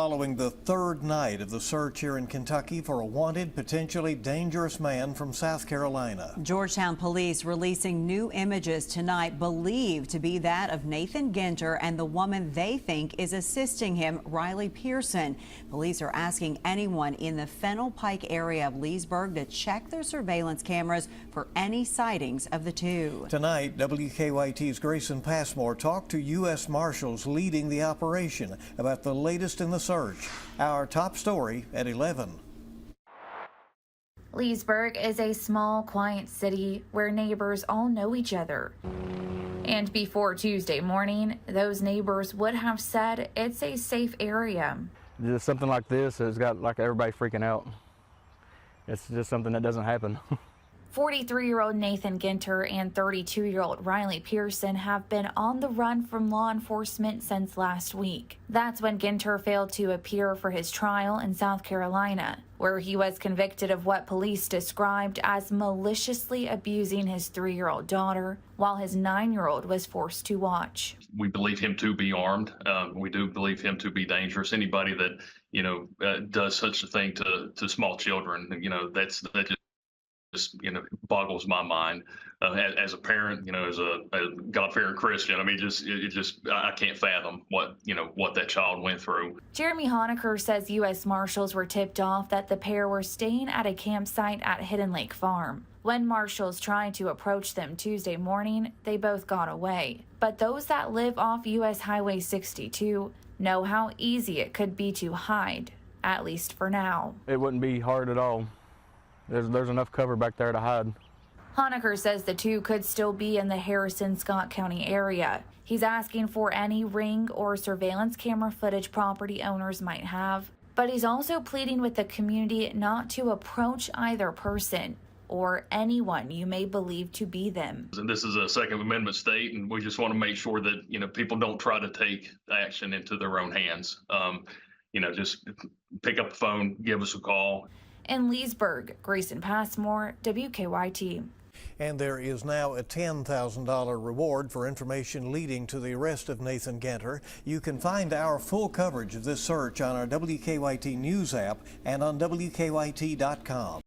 following the third night of the search here in Kentucky for a wanted, potentially dangerous man from South Carolina. Georgetown police releasing new images tonight believed to be that of Nathan Ginter and the woman they think is assisting him, Riley Pearson. Police are asking anyone in the Fennel Pike area of Leesburg to check their surveillance cameras for any sightings of the two. Tonight, WKYT's Grayson Passmore talked to U.S. Marshals leading the operation about the latest in the search. Our top story at 11. Leesburg is a small, quiet city where neighbors all know each other. And before Tuesday morning, those neighbors would have said it's a safe area. Just something like this has got like everybody freaking out. It's just something that doesn't happen. 43-year-old Nathan Ginter and 32-year-old Riley Pearson have been on the run from law enforcement since last week. That's when Ginter failed to appear for his trial in South Carolina, where he was convicted of what police described as maliciously abusing his 3-year-old daughter while his 9-year-old was forced to watch. We believe him to be armed. We do believe him to be dangerous. Anybody that, does such a thing to small children, that just boggles my mind as a parent, as a God-fearing Christian. I mean, I can't fathom what that child went through. Jeremy Honecker says U.S. Marshals were tipped off that the pair were staying at a campsite at Hidden Lake Farm. When marshals tried to approach them Tuesday morning, they both got away. But those that live off U.S. Highway 62 know how easy it could be to hide, at least for now. It wouldn't be hard at all. There's enough cover back there to hide. Honecker says the two could still be in the Harrison-Scott County area. He's asking for any ring or surveillance camera footage property owners might have, but he's also pleading with the community not to approach either person or anyone you may believe to be them. And this is a Second Amendment state, and we just want to make sure that people don't try to take action into their own hands. Just pick up the phone, give us a call. In Leesburg, Grayson Passmore, WKYT. And there is now a $10,000 reward for information leading to the arrest of Nathan Ginter. You can find our full coverage of this search on our WKYT News app and on WKYT.com.